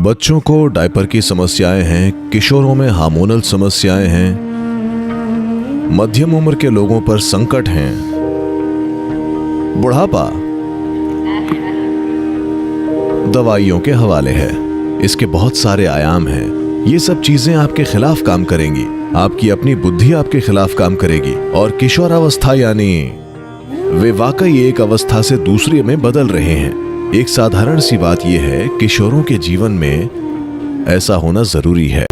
बच्चों को डायपर की समस्याएं हैं, किशोरों में हार्मोनल समस्याएं हैं, मध्यम उम्र के लोगों पर संकट हैं, बुढ़ापा दवाइयों के हवाले है। इसके बहुत सारे आयाम हैं। ये सब चीजें आपके खिलाफ काम करेंगी, आपकी अपनी बुद्धि आपके खिलाफ काम करेगी। और किशोरावस्था यानी वे वाकई एक अवस्था से दूसरी में बदल रहे हैं। एक साधारण सी बात यह है, किशोरों के जीवन में ऐसा होना जरूरी है।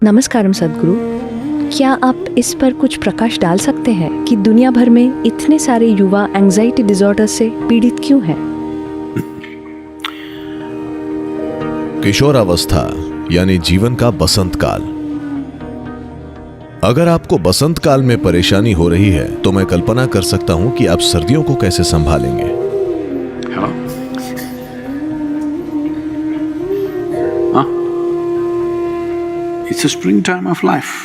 नमस्कारम सद्गुरु, क्या आप इस पर कुछ प्रकाश डाल सकते हैं कि दुनिया भर में इतने सारे युवा एंजाइटी डिसऑर्डर से पीड़ित क्यों हैं? किशोरावस्था यानी जीवन का बसंत काल। अगर आपको बसंत काल में परेशानी हो रही है तो मैं कल्पना कर सकता हूं कि आप सर्दियों को कैसे संभालेंगे। It's a springtime of life.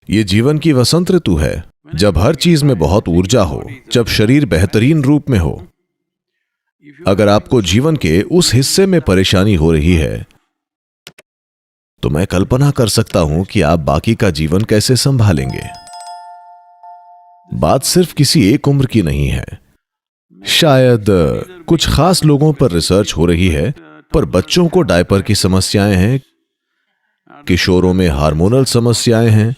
ये जीवन की वसंत ऋतु है, जब हर चीज में बहुत ऊर्जा हो, जब शरीर बेहतरीन रूप में हो। अगर आपको जीवन के उस हिस्से में परेशानी हो रही है तो मैं कल्पना कर सकता हूं कि आप बाकी का जीवन कैसे संभालेंगे। बात सिर्फ किसी एक उम्र की नहीं है। शायद कुछ खास लोगों पर रिसर्च हो रही है, पर बच्चों को डायपर की समस्याएं हैं, किशोरों में हार्मोनल समस्याएं हैं,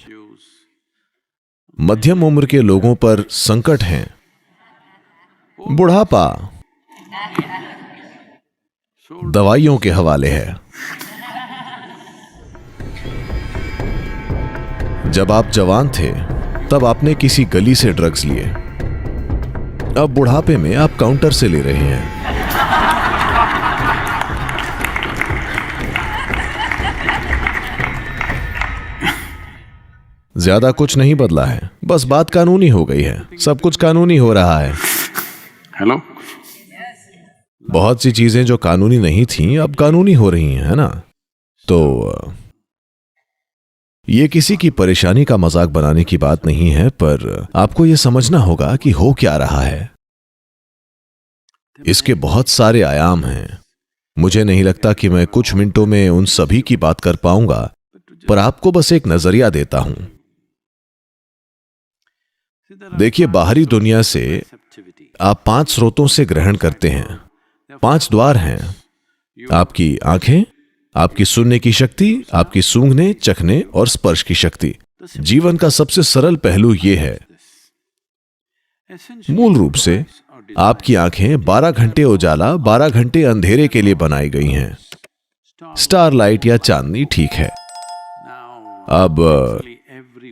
मध्यम उम्र के लोगों पर संकट हैं, बुढ़ापा दवाइयों के हवाले है। जब आप जवान थे तब आपने किसी गली से ड्रग्स लिए। अब बुढ़ापे में आप काउंटर से ले रहे हैं। ज्यादा कुछ नहीं बदला है, बस बात कानूनी हो गई है। सब कुछ कानूनी हो रहा है। हेलो। बहुत सी चीजें जो कानूनी नहीं थीं अब कानूनी हो रही हैं, है ना? तो ये किसी की परेशानी का मजाक बनाने की बात नहीं है, पर आपको यह समझना होगा कि हो क्या रहा है। इसके बहुत सारे आयाम हैं। मुझे नहीं लगता कि मैं कुछ मिनटों में उन सभी की बात कर पाऊंगा, पर आपको बस एक नजरिया देता हूं। देखिए, बाहरी दुनिया से आप 5 स्रोतों से ग्रहण करते हैं। 5 द्वार हैं। आपकी आंखें, आपकी सुनने की शक्ति, आपकी सूंघने, चखने और स्पर्श की शक्ति। जीवन का सबसे सरल पहलू यह है, मूल रूप से आपकी आंखें 12 घंटे उजाला, 12 घंटे अंधेरे के लिए बनाई गई हैं। स्टारलाइट या चांदनी ठीक है। अब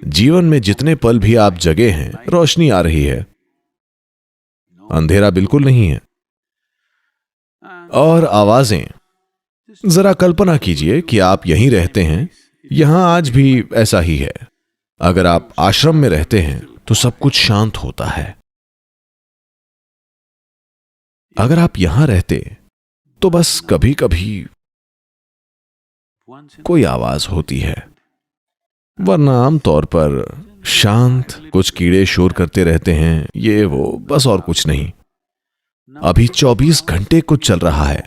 जीवन में जितने पल भी आप जगे हैं, रोशनी आ रही है, अंधेरा बिल्कुल नहीं है। और आवाजें, जरा कल्पना कीजिए कि आप यहीं रहते हैं, यहां आज भी ऐसा ही है। अगर आप आश्रम में रहते हैं तो सब कुछ शांत होता है। अगर आप यहां रहते तो बस कभी कभी कोई आवाज होती है, वरना आमतौर पर शांत, कुछ कीड़े शोर करते रहते हैं, ये वो, बस और कुछ नहीं। अभी 24 घंटे कुछ चल रहा है।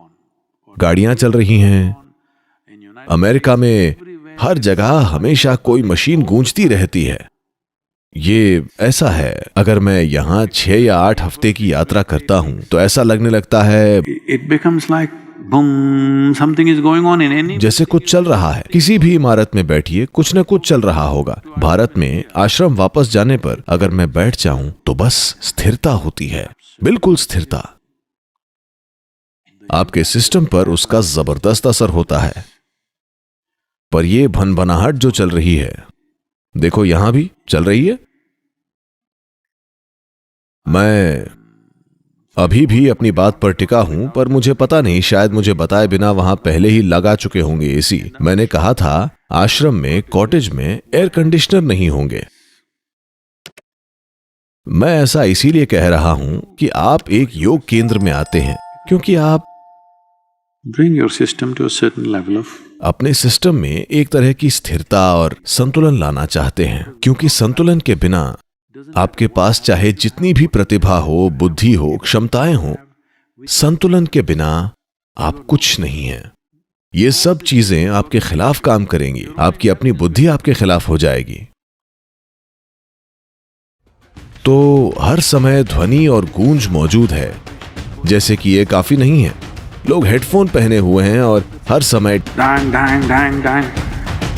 गाड़ियां चल रही हैं। अमेरिका में हर जगह हमेशा कोई मशीन गूंजती रहती है। ये ऐसा है, अगर मैं यहां 6 या 8 हफ्ते की यात्रा करता हूं तो ऐसा लगने लगता है It becomes like boom, something is going on in any. जैसे कुछ चल रहा है। किसी भी इमारत में बैठिए, कुछ न कुछ चल रहा होगा। भारत में आश्रम वापस जाने पर अगर मैं बैठ जाऊं तो बस स्थिरता होती है, बिल्कुल स्थिरता। आपके सिस्टम पर उसका जबरदस्त असर होता है। पर यह भनभनाहट जो चल रही है, देखो यहां भी चल रही है। मैं अभी भी अपनी बात पर टिका हूं, पर मुझे पता नहीं, शायद मुझे बताए बिना वहां पहले ही लगा चुके होंगे एसी। मैंने कहा था आश्रम में, कॉटेज में एयर कंडीशनर नहीं होंगे। मैं ऐसा इसीलिए कह रहा हूं कि आप एक योग केंद्र में आते हैं, क्योंकि आप Bring your system to a certain level of अपने सिस्टम में एक तरह की स्थिरता और संतुलन लाना चाहते हैं, क्योंकि संतुलन के बिना आपके पास चाहे जितनी भी प्रतिभा हो, बुद्धि हो, क्षमताएं हो, संतुलन के बिना आप कुछ नहीं हैं। ये सब चीजें आपके खिलाफ काम करेंगी, आपकी अपनी बुद्धि आपके खिलाफ हो जाएगी। तो हर समय ध्वनि और गूंज मौजूद है, जैसे कि ये काफी नहीं है। लोग हेडफोन पहने हुए हैं और हर समय dang, dang, dang, dang.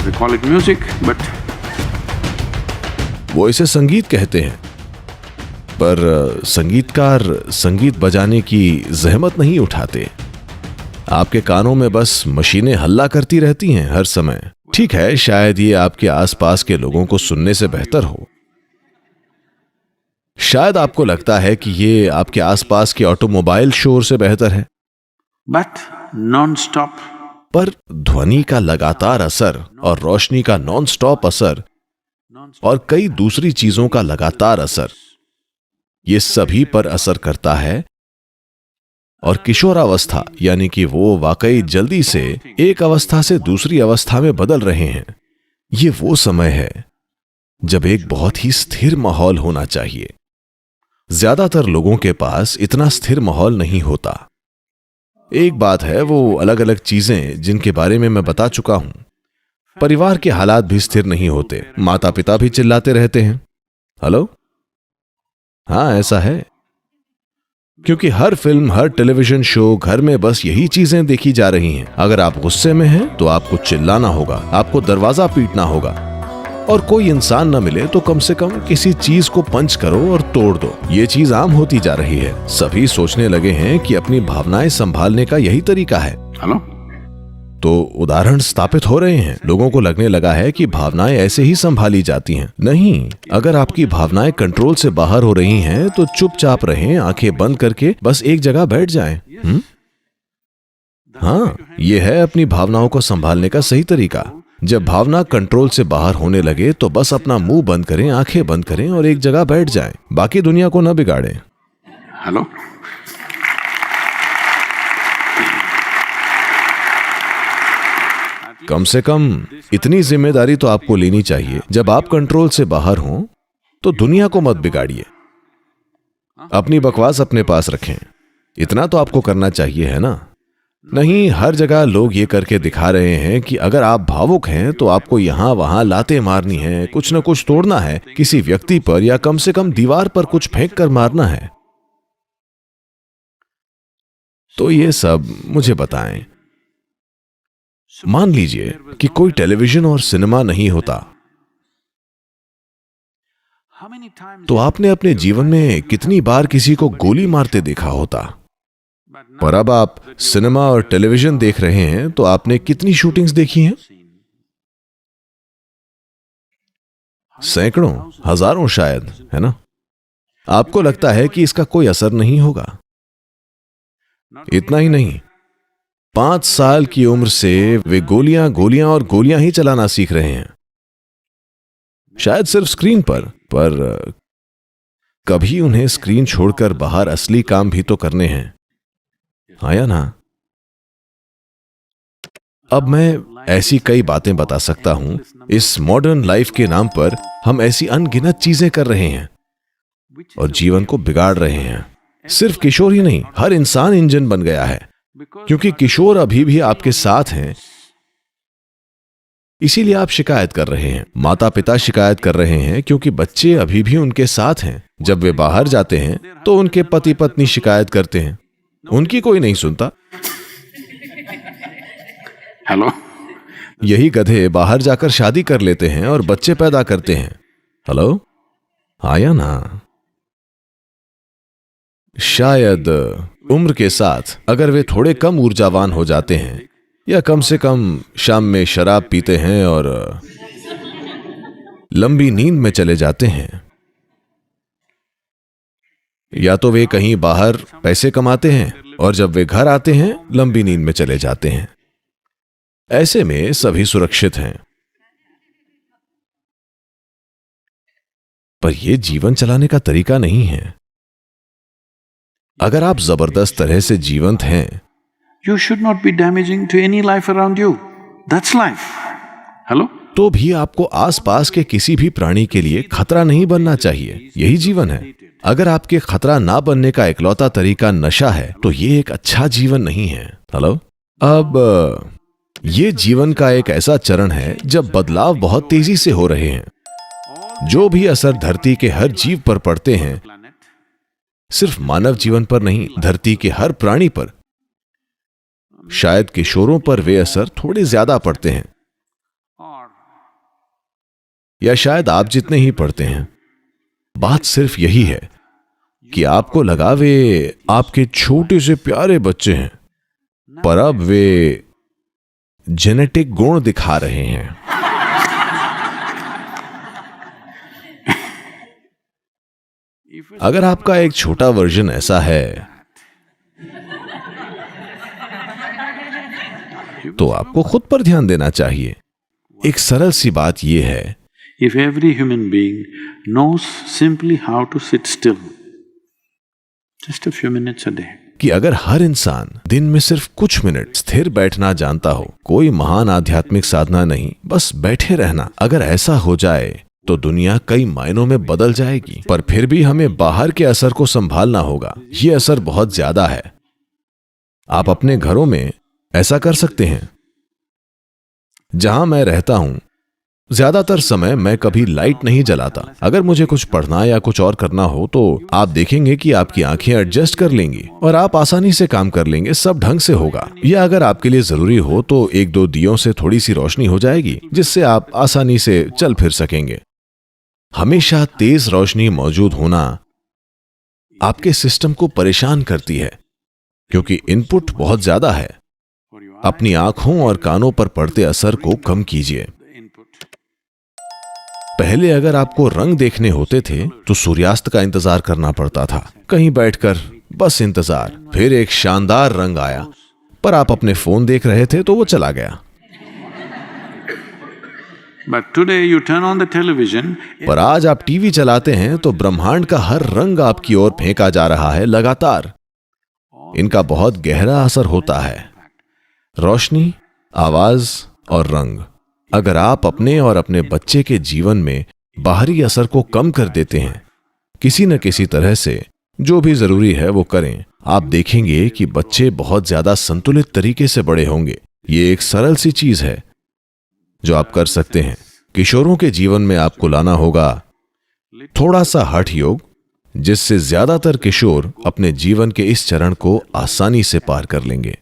They call it music, but वो इसे संगीत कहते हैं, पर संगीतकार संगीत बजाने की जहमत नहीं उठाते। आपके कानों में बस मशीनें हल्ला करती रहती हैं हर समय। ठीक है, शायद ये आपके आसपास के लोगों को सुनने से बेहतर हो। शायद आपको लगता है कि ये आपके आसपास के ऑटोमोबाइल शोर से बेहतर है, non-stop. पर ध्वनि का लगातार असर और रोशनी का नॉन स्टॉप असर और कई दूसरी चीजों का लगातार असर, ये सभी पर असर करता है। और किशोरावस्था यानी कि वो वाकई जल्दी से एक अवस्था से दूसरी अवस्था में बदल रहे हैं, ये वो समय है जब एक बहुत ही स्थिर माहौल होना चाहिए। ज्यादातर लोगों के पास इतना स्थिर माहौल नहीं होता। एक बात है, वो अलग अलग चीजें जिनके बारे में मैं बता चुका हूं। परिवार के हालात भी स्थिर नहीं होते, माता पिता भी चिल्लाते रहते हैं। हेलो, हाँ ऐसा है, क्योंकि हर फिल्म, हर टेलीविजन शो, घर में बस यही चीजें देखी जा रही हैं। अगर आप गुस्से में हैं तो आपको चिल्लाना होगा, आपको दरवाजा पीटना होगा, और कोई इंसान न मिले तो कम से कम किसी चीज को पंच करो और तोड़ दो। ये चीज आम होती जा रही है। सभी सोचने लगे हैं कि अपनी भावनाएं संभालने का यही तरीका है। हेलो, तो उदाहरण स्थापित हो रहे हैं। लोगों को लगने लगा है कि भावनाएं ऐसे ही संभाली जाती हैं। नहीं, अगर आपकी भावनाएं कंट्रोल से बाहर हो रही हैं तो चुपचाप रहें, आंखें बंद करके बस एक जगह बैठ जाएं। हाँ, यह है अपनी भावनाओं को संभालने का सही तरीका। जब भावना कंट्रोल से बाहर होने लगे तो बस अपना मुंह बंद करें, आंखें बंद करें और एक जगह बैठ जाएं। बाकी दुनिया को न बिगाड़ें। हेलो, कम से कम इतनी जिम्मेदारी तो आपको लेनी चाहिए, जब आप कंट्रोल से बाहर हों तो दुनिया को मत बिगाड़िए। अपनी बकवास अपने पास रखें, इतना तो आपको करना चाहिए, है ना? नहीं, हर जगह लोग ये करके दिखा रहे हैं कि अगर आप भावुक हैं तो आपको यहां वहां लातें मारनी है, कुछ न कुछ तोड़ना है, किसी व्यक्ति पर या कम से कम दीवार पर कुछ फेंक कर मारना है। तो ये सब मुझे बताएं। मान लीजिए कि कोई टेलीविजन और सिनेमा नहीं होता, तो आपने अपने जीवन में कितनी बार किसी को गोली मारते देखा होता। पर अब आप सिनेमा और टेलीविजन देख रहे हैं तो आपने कितनी शूटिंग्स देखी हैं? सैकड़ों, हजारों शायद, है ना? आपको लगता है कि इसका कोई असर नहीं होगा। इतना ही नहीं, 5 साल की उम्र से वे गोलियां और गोलियां ही चलाना सीख रहे हैं, शायद सिर्फ स्क्रीन पर कभी उन्हें स्क्रीन छोड़कर बाहर असली काम भी तो करने हैं, आया ना? अब मैं ऐसी कई बातें बता सकता हूं। इस मॉडर्न लाइफ के नाम पर हम ऐसी अनगिनत चीजें कर रहे हैं और जीवन को बिगाड़ रहे हैं। सिर्फ किशोर ही नहीं, हर इंसान इंजन बन गया है, क्योंकि किशोर अभी भी आपके साथ हैं, इसीलिए आप शिकायत कर रहे हैं। माता पिता शिकायत कर रहे हैं क्योंकि बच्चे अभी भी उनके साथ हैं। जब वे बाहर जाते हैं तो उनके पति पत्नी शिकायत करते हैं, उनकी कोई नहीं सुनता। हेलो, यही गधे बाहर जाकर शादी कर लेते हैं और बच्चे पैदा करते हैं। हेलो, आया ना? शायद उम्र के साथ अगर वे थोड़े कम ऊर्जावान हो जाते हैं या कम से कम शाम में शराब पीते हैं और लंबी नींद में चले जाते हैं, या तो वे कहीं बाहर पैसे कमाते हैं और जब वे घर आते हैं लंबी नींद में चले जाते हैं। ऐसे में सभी सुरक्षित हैं। पर यह जीवन चलाने का तरीका नहीं है। अगर आप जबरदस्त तरह से जीवंत हैं You should not be damaging to any life around you. That's life. Hello? तो भी आपको आसपास के किसी भी प्राणी के लिए खतरा नहीं बनना चाहिए। यही जीवन है। अगर आपके खतरा ना बनने का इकलौता तरीका नशा है तो ये एक अच्छा जीवन नहीं है। हेलो? अब ये जीवन का एक ऐसा चरण है जब बदलाव बहुत तेजी से हो रहे हैं। जो भी असर धरती के हर जीव पर पड़ते हैं, सिर्फ मानव जीवन पर नहीं, धरती के हर प्राणी पर, शायद किशोरों पर वे असर थोड़े ज्यादा पड़ते हैं, या शायद आप जितने ही पढ़ते हैं। बात सिर्फ यही है कि आपको लगा वे आपके छोटे से प्यारे बच्चे हैं, पर अब वे जेनेटिक गुण दिखा रहे हैं। अगर आपका एक छोटा वर्जन ऐसा है तो आपको खुद पर ध्यान देना चाहिए। एक सरल सी बात यह है, If every human being knows simply how to sit still, just a few minutes a day, कि अगर हर इंसान दिन में सिर्फ कुछ मिनट स्थिर बैठना जानता हो, कोई महान आध्यात्मिक साधना नहीं, बस बैठे रहना, अगर ऐसा हो जाए तो दुनिया कई मायनों में बदल जाएगी। पर फिर भी हमें बाहर के असर को संभालना होगा। ये असर बहुत ज्यादा है। आप अपने घरों में ऐसा कर सकते हैं। जहां मैं रहता हूं, ज्यादातर समय मैं कभी लाइट नहीं जलाता। अगर मुझे कुछ पढ़ना या कुछ और करना हो तो आप देखेंगे कि आपकी आंखें एडजस्ट कर लेंगी और आप आसानी से काम कर लेंगे, सब ढंग से होगा। या अगर आपके लिए जरूरी हो तो एक दो दियों से थोड़ी सी रोशनी हो जाएगी, जिससे आप आसानी से चल फिर सकेंगे। हमेशा तेज रोशनी मौजूद होना आपके सिस्टम को परेशान करती है, क्योंकि इनपुट बहुत ज्यादा है। अपनी आंखों और कानों पर पड़ते असर को कम कीजिए। पहले अगर आपको रंग देखने होते थे तो सूर्यास्त का इंतजार करना पड़ता था, कहीं बैठकर बस इंतजार। फिर एक शानदार रंग आया, पर आप अपने फोन देख रहे थे तो वो चला गया। but today you turn on the television, पर आज आप टीवी चलाते हैं तो ब्रह्मांड का हर रंग आपकी ओर फेंका जा रहा है लगातार। इनका बहुत गहरा असर होता है। रोशनी, आवाज और रंग। अगर आप अपने और अपने बच्चे के जीवन में बाहरी असर को कम कर देते हैं, किसी न किसी तरह से, जो भी जरूरी है वो करें, आप देखेंगे कि बच्चे बहुत ज्यादा संतुलित तरीके से बड़े होंगे। ये एक सरल सी चीज है जो आप कर सकते हैं। किशोरों के जीवन में आपको लाना होगा थोड़ा सा हठ योग, जिससे ज्यादातर किशोर अपने जीवन के इस चरण को आसानी से पार कर लेंगे।